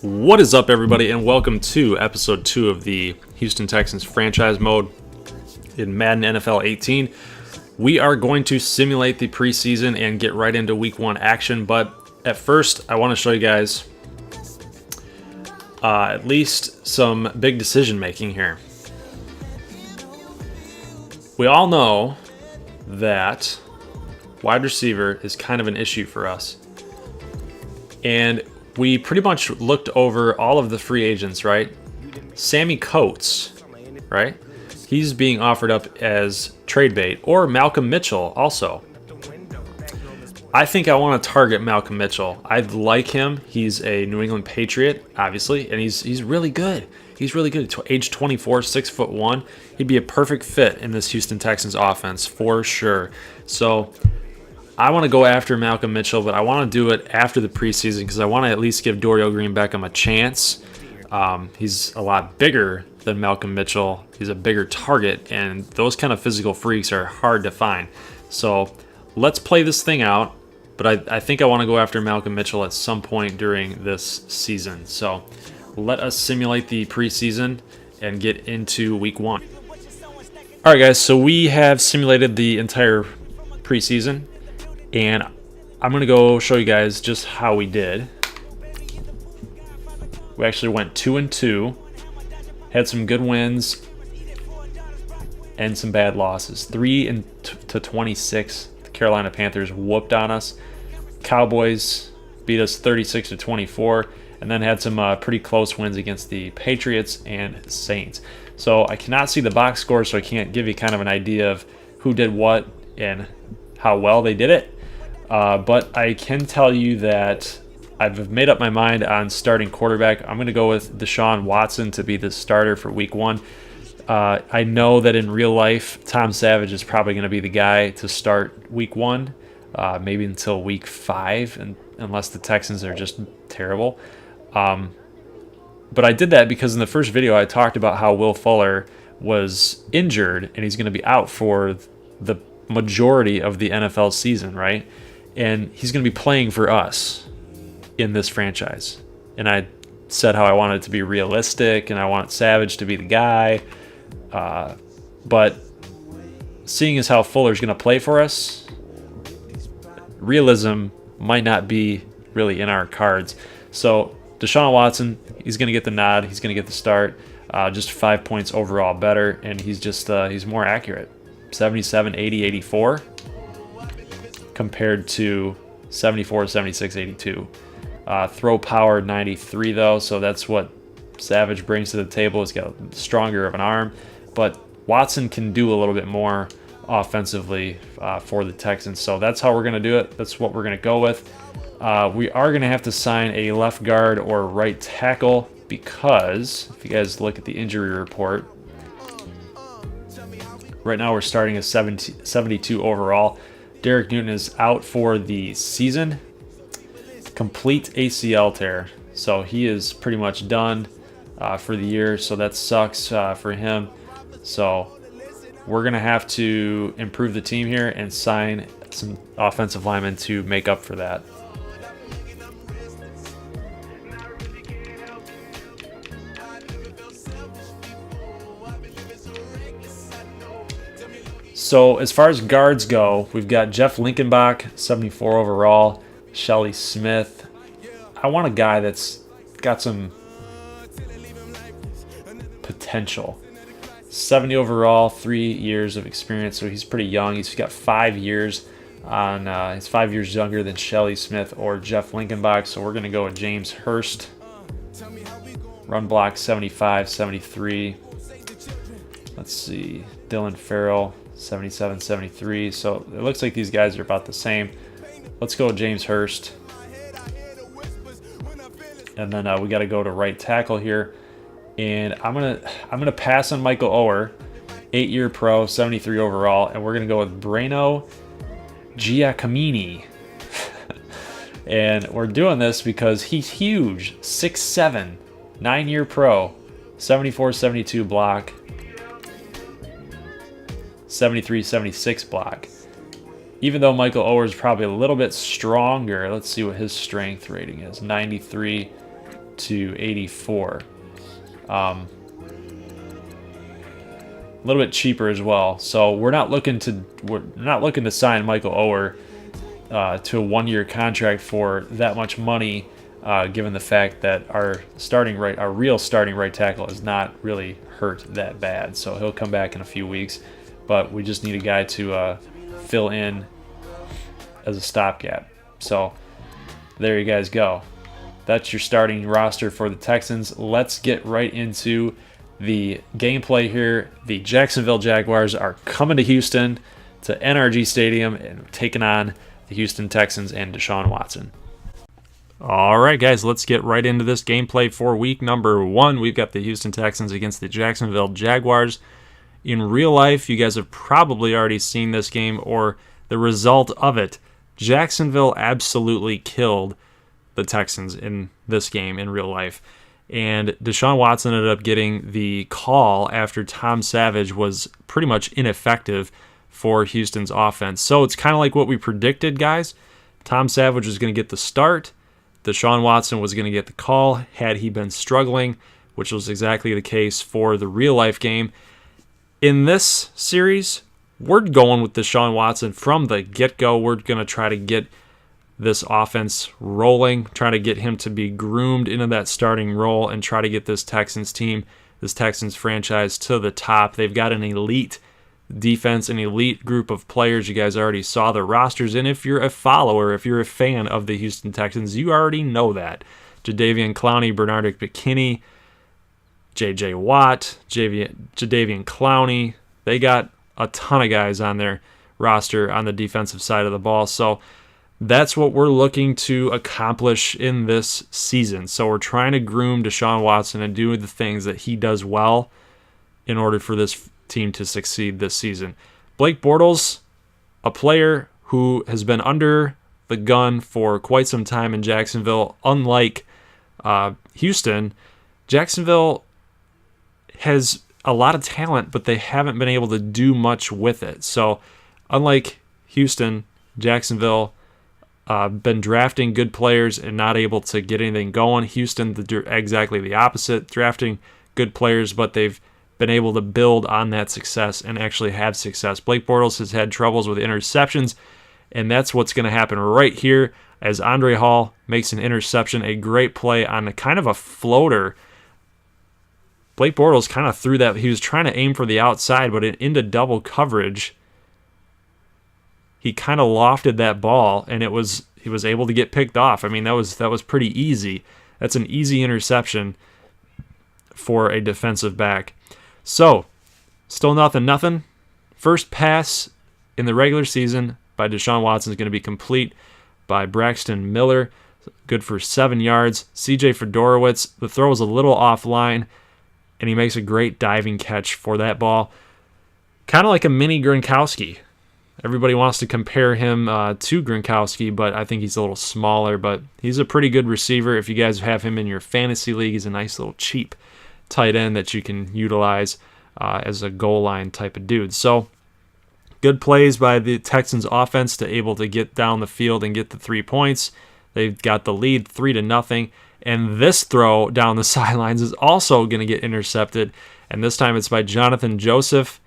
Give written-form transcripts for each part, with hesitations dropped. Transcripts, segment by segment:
What is up, everybody, and welcome to episode 2 of the Houston Texans franchise mode in Madden NFL 18. We are going to simulate the preseason and get right into week 1 action, but at first I want to show you guys at least some big decision making here. We all know that wide receiver is kind of an issue for us, and we pretty much looked over all of the free agents, right? Sammy Coates, right? He's being offered up as trade bait, or Malcolm Mitchell also. I think I want to target Malcolm Mitchell. I like him. He's a New England Patriot, obviously, and he's really good. He's really good. Age 24, 6'1". He'd be a perfect fit in this Houston Texans offense for sure. So I want to go after Malcolm Mitchell, but I want to do it after the preseason because I want to at least give Dorial Green-Beckham a chance. He's a lot bigger than Malcolm Mitchell. He's a bigger target, and those kind of physical freaks are hard to find. So let's play this thing out, but I think I want to go after Malcolm Mitchell at some point during this season. So let us simulate the preseason and get into week 1. All right, guys, so we have simulated the entire preseason, and I'm going to go show you guys just how we did. We actually went 2-2, had some good wins and some bad losses. 3-26, the Carolina Panthers whooped on us. Cowboys beat us 36-24, and then had some pretty close wins against the Patriots and Saints. So I cannot see the box score, so I can't give you kind of an idea of who did what and how well they did it. But I can tell you that I've made up my mind on starting quarterback. I'm going to go with DeShaun Watson to be the starter for week 1. I know that in real life, Tom Savage is probably going to be the guy to start week 1, maybe until week 5, and unless the Texans are just terrible. But I did that because in the first video I talked about how Will Fuller was injured and he's going to be out for the majority of the NFL season, right? And he's going to be playing for us in this franchise. And I said how I wanted it to be realistic and I want Savage to be the guy. But seeing as how Fuller's going to play for us, realism might not be really in our cards. So DeShaun Watson, he's going to get the nod. He's going to get the start. Just 5 points overall better, and he's just he's more accurate. 77, 80, 84 compared to 74, 76, 82. Throw power 93 though, so that's what Savage brings to the table. He's got stronger of an arm, but Watson can do a little bit more offensively for the Texans. So that's how we're going to do it. That's what we're going to go with. We are going to have to sign a left guard or right tackle because if you guys look at the injury report, right now we're starting at 72 overall. Derek Newton is out for the season. Complete ACL tear. So he is pretty much done for the year. So that sucks for him. So we're going to have to improve the team here and sign some offensive linemen to make up for that. So as far as guards go, we've got Jeff Linkenbach, 74 overall, Shelly Smith. I want a guy that's got some potential. 70 overall, 3 years of experience, so he's pretty young. He's got 5 years on. He's 5 years younger than Shelly Smith or Jeff Linkenbach, so we're going to go with James Hurst. Run block 75, 73. Let's see, Dylan Farrell. 77, 73. So it looks like these guys are about the same. Let's go with James Hurst. And then we got to go to right tackle here. And I'm gonna pass on Michael Oher, 8-year pro, 73 overall, and we're gonna go with Breno Giacomini. And we're doing this because he's huge, 6'7", 9-year pro, 74, 72 block. 73-76 block. Even though Michael Oher is probably a little bit stronger, let's see what his strength rating is. 93 to 84. A little bit cheaper as well. So we're not looking to sign Michael Oher to a 1-year contract for that much money, given the fact that our real starting right tackle is not really hurt that bad. So he'll come back in a few weeks, but we just need a guy to fill in as a stopgap. So there you guys go. That's your starting roster for the Texans. Let's get right into the gameplay here. The Jacksonville Jaguars are coming to Houston to NRG Stadium and taking on the Houston Texans and DeShaun Watson. All right, guys, let's get right into this gameplay for week number 1. We've got the Houston Texans against the Jacksonville Jaguars. In real life, you guys have probably already seen this game or the result of it. Jacksonville absolutely killed the Texans in this game in real life. And DeShaun Watson ended up getting the call after Tom Savage was pretty much ineffective for Houston's offense. So it's kind of like what we predicted, guys. Tom Savage was going to get the start. DeShaun Watson was going to get the call had he been struggling, which was exactly the case for the real-life game. In this series, we're going with DeShaun Watson from the get-go. We're going to try to get this offense rolling, try to get him to be groomed into that starting role and try to get this Texans team, this Texans franchise to the top. They've got an elite defense, an elite group of players. You guys already saw the rosters, and if you're a follower, if you're a fan of the Houston Texans, you already know that. Jadeveon Clowney, Bernard McKinney, J.J. Watt, Jadeveon Clowney. They got a ton of guys on their roster on the defensive side of the ball. So that's what we're looking to accomplish in this season. So we're trying to groom DeShaun Watson and do the things that he does well in order for this team to succeed this season. Blake Bortles, a player who has been under the gun for quite some time in Jacksonville. Unlike Houston, Jacksonville has a lot of talent, but they haven't been able to do much with it. So unlike Houston, Jacksonville been drafting good players and not able to get anything going. Houston, exactly the opposite, drafting good players, but they've been able to build on that success and actually have success. Blake Bortles has had troubles with interceptions, and that's what's going to happen right here as Andre Hall makes an interception, a great play on a kind of a floater. Blake Bortles kind of threw that. He was trying to aim for the outside, but into double coverage, he kind of lofted that ball, and he was able to get picked off. I mean, that was pretty easy. That's an easy interception for a defensive back. So, still nothing. First pass in the regular season by DeShaun Watson is going to be complete by Braxton Miller. Good for 7 yards. CJ Fedorowicz, the throw was a little offline, and he makes a great diving catch for that ball. Kind of like a mini Gronkowski. Everybody wants to compare him to Gronkowski, but I think he's a little smaller. But he's a pretty good receiver. If you guys have him in your fantasy league, he's a nice little cheap tight end that you can utilize as a goal line type of dude. So good plays by the Texans offense to able to get down the field and get the 3 points. They've got the lead 3-0. And this throw down the sidelines is also going to get intercepted. And this time it's by Jonathan Joseph.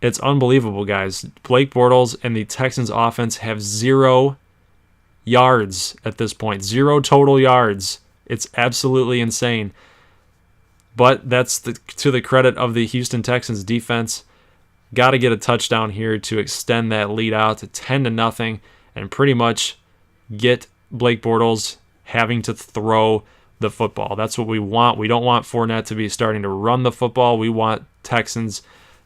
It's unbelievable, guys. Blake Bortles and the Texans offense have 0 yards at this point. 0 total yards. It's absolutely insane. But that's to the credit of the Houston Texans defense. Got to get a touchdown here to extend that lead out to 10-0 and pretty much get Blake Bortles having to throw the football. That's what we want. We don't want Fournette to be starting to run the football. We want Texans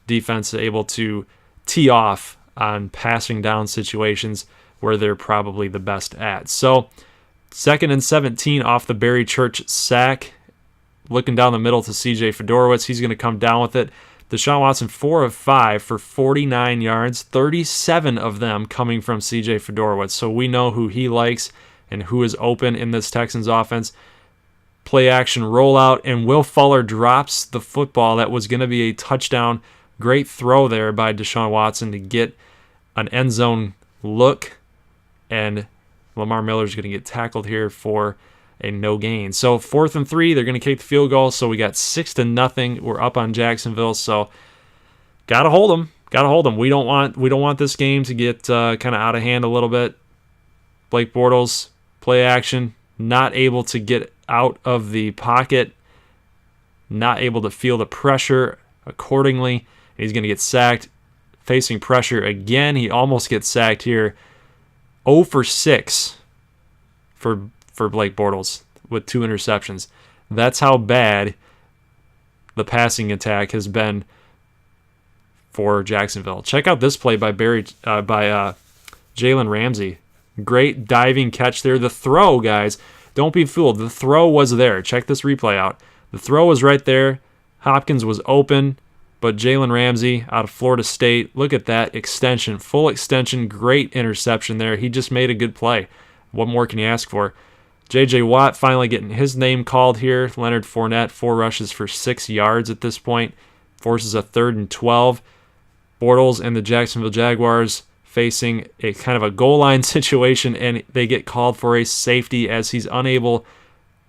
defense able to tee off on passing down situations where they're probably the best at. So 2nd and 17 off the Barry Church sack. Looking down the middle to CJ Fedorowicz. He's going to come down with it. DeShaun Watson, 4 of 5 for 49 yards, 37 of them coming from CJ Fedorowicz. So we know who he likes and who is open in this Texans offense. Play action rollout, and Will Fuller drops the football. That was going to be a touchdown. Great throw there by DeShaun Watson to get an end zone look, and Lamar Miller's going to get tackled here for a no gain. So 4th and 3, they're going to kick the field goal. So we got 6-0. We're up on Jacksonville. So gotta hold them. Gotta hold them. We don't want this game to get kind of out of hand a little bit. Blake Bortles, play action, not able to get out of the pocket, not able to feel the pressure accordingly. He's going to get sacked, facing pressure again. He almost gets sacked here. 0 for 6 for Blake Bortles with 2 interceptions. That's how bad the passing attack has been for Jacksonville. Check out this play by Jalen Ramsey. Great diving catch there. The throw, guys, don't be fooled. The throw was there. Check this replay out. The throw was right there. Hopkins was open, but Jalen Ramsey out of Florida State, look at that extension, full extension, great interception there. He just made a good play. What more can you ask for? J.J. Watt finally getting his name called here. Lenoard Fournette, 4 rushes for 6 yards at this point. Forces a 3rd and 12. Bortles and the Jacksonville Jaguars facing a kind of a goal line situation, and they get called for a safety as he's unable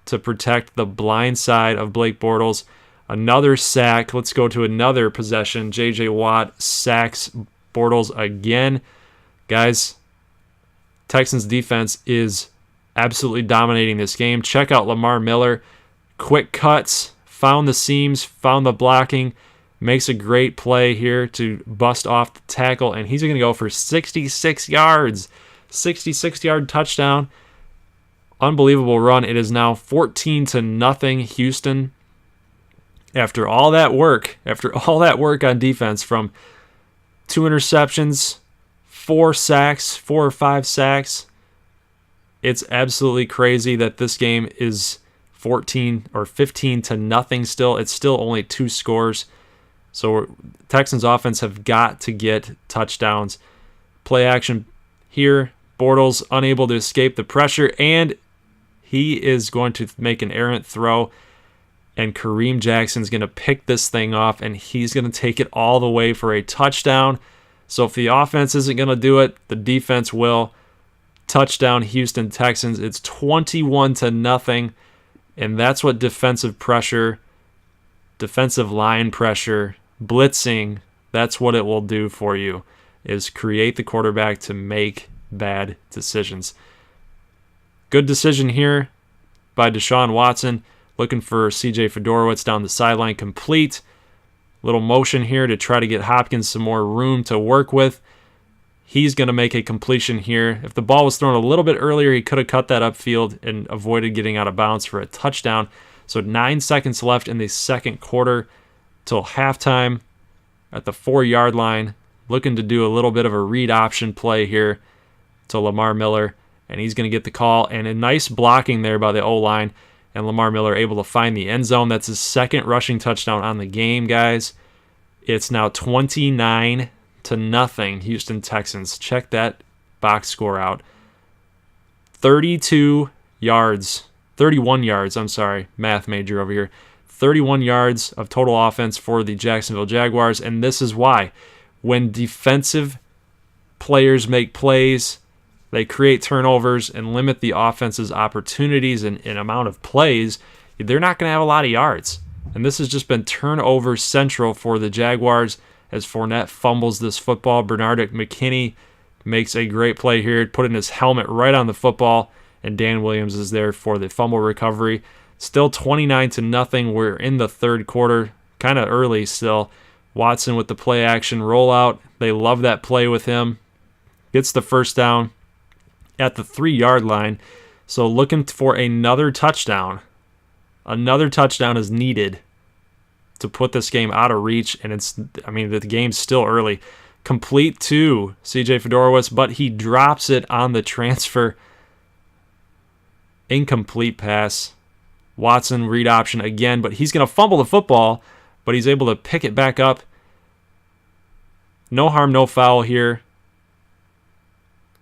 to protect the blind side of Blake Bortles. Another sack. Let's go to another possession. J.J. Watt sacks Bortles again. Guys, Texans defense is absolutely dominating this game. Check out Lamar Miller. Quick cuts, found the seams, found the blocking, makes a great play here to bust off the tackle, and he's going to go for 66 yards. 66-yard touchdown. Unbelievable run. It is now 14-0 Houston. After all that work on defense, from 2 interceptions, 4 sacks, 4 or 5 sacks, it's absolutely crazy that this game is 14 or 15-0 still. It's still only 2 scores. So Texans offense have got to get touchdowns. Play action here. Bortles unable to escape the pressure, and he is going to make an errant throw. And Kareem Jackson's going to pick this thing off, and he's going to take it all the way for a touchdown. So if the offense isn't going to do it, the defense will. Touchdown, Houston Texans. It's 21-0, and that's what defensive pressure, defensive line pressure, blitzing, that's what it will do for you, is create the quarterback to make bad decisions. Good decision here by DeShaun Watson, looking for C.J. Fedorowicz down the sideline, complete. Little motion here to try to get Hopkins some more room to work with. He's going to make a completion here. If the ball was thrown a little bit earlier, he could have cut that upfield and avoided getting out of bounds for a touchdown. So 9 seconds left in the second quarter till halftime at the 4-yard line. Looking to do a little bit of a read option play here to Lamar Miller, and he's going to get the call. And a nice blocking there by the O-line, and Lamar Miller able to find the end zone. That's his 2nd rushing touchdown on the game, guys. It's now 29-0 Houston Texans. Check that box score out. 31 yards, math major over here. 31 yards of total offense for the Jacksonville Jaguars, and this is why. When defensive players make plays, they create turnovers and limit the offense's opportunities and amount of plays, they're not going to have a lot of yards. And this has just been turnover central for the Jaguars as Fournette fumbles this football. Bernard McKinney makes a great play here, putting his helmet right on the football, and Dan Williams is there for the fumble recovery. Still 29-0. We're in the third quarter, kind of early still. Watson with the play action rollout. They love that play with him. Gets the first down at the 3-yard line. So looking for another touchdown. Another touchdown is needed to put this game out of reach. And the game's still early. Complete to C.J. Fedorowicz, but he drops it on the transfer. Incomplete pass. Watson read option again, but he's going to fumble the football, but he's able to pick it back up. No harm, no foul here.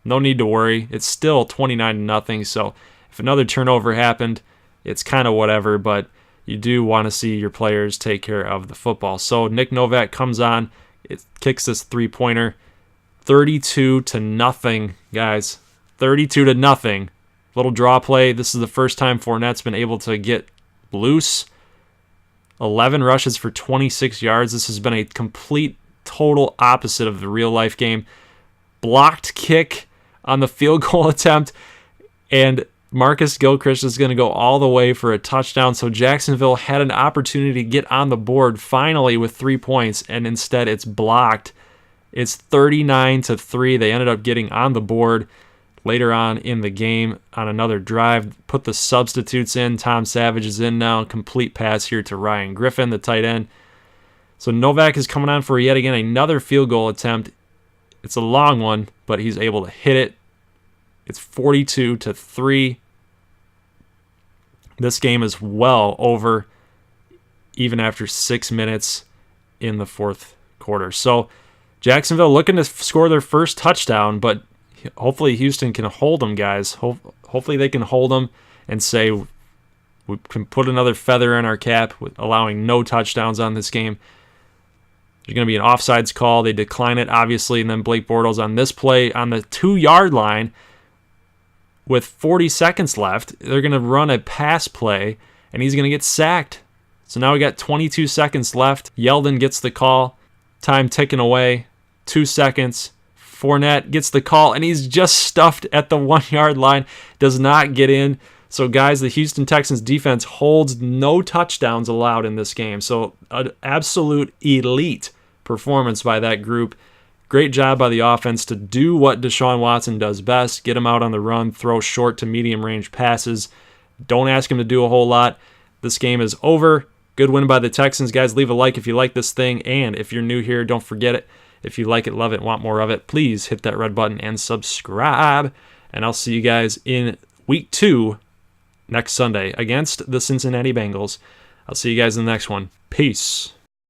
No need to worry. It's still 29-0, so if another turnover happened, it's kind of whatever, but you do want to see your players take care of the football. So Nick Novak comes on. It kicks this three-pointer. 32-0, guys. 32-0. Little draw play. This is the first time Fournette's been able to get loose. 11 rushes for 26 yards. This has been a complete, total opposite of the real-life game. Blocked kick on the field goal attempt, and Marcus Gilchrist is going to go all the way for a touchdown. So Jacksonville had an opportunity to get on the board finally with 3 points, and instead it's blocked. It's 39-3. They ended up getting on the board later on in the game on another drive. Put the substitutes in. Tom Savage is in now. Complete pass here to Ryan Griffin, the tight end. So Novak is coming on for yet again another field goal attempt. It's a long one, but he's able to hit it. It's 42-3. This game is well over, even after 6 minutes in the fourth quarter. So Jacksonville looking to score their first touchdown, but hopefully Houston can hold them, guys. Hopefully they can hold them and say we can put another feather in our cap with allowing no touchdowns on this game. There's going to be an offsides call. They decline it, obviously, and then Blake Bortles on this play on the 2-yard line with 40 seconds left. They're going to run a pass play, and he's going to get sacked. So now we got 22 seconds left. Yeldon gets the call. Time ticking away. 2 seconds. Fournette gets the call, and he's just stuffed at the 1-yard line. Does not get in. So, guys, the Houston Texans defense holds no touchdowns allowed in this game. So, an absolute elite performance by that group. Great job by the offense to do what DeShaun Watson does best. Get him out on the run, throw short to medium range passes. Don't ask him to do a whole lot. This game is over. Good win by the Texans. Guys, leave a like if you like this thing. And if you're new here, don't forget it. If you like it, love it, want more of it, please hit that red button and subscribe. And I'll see you guys in week 2 next Sunday against the Cincinnati Bengals. I'll see you guys in the next one. Peace.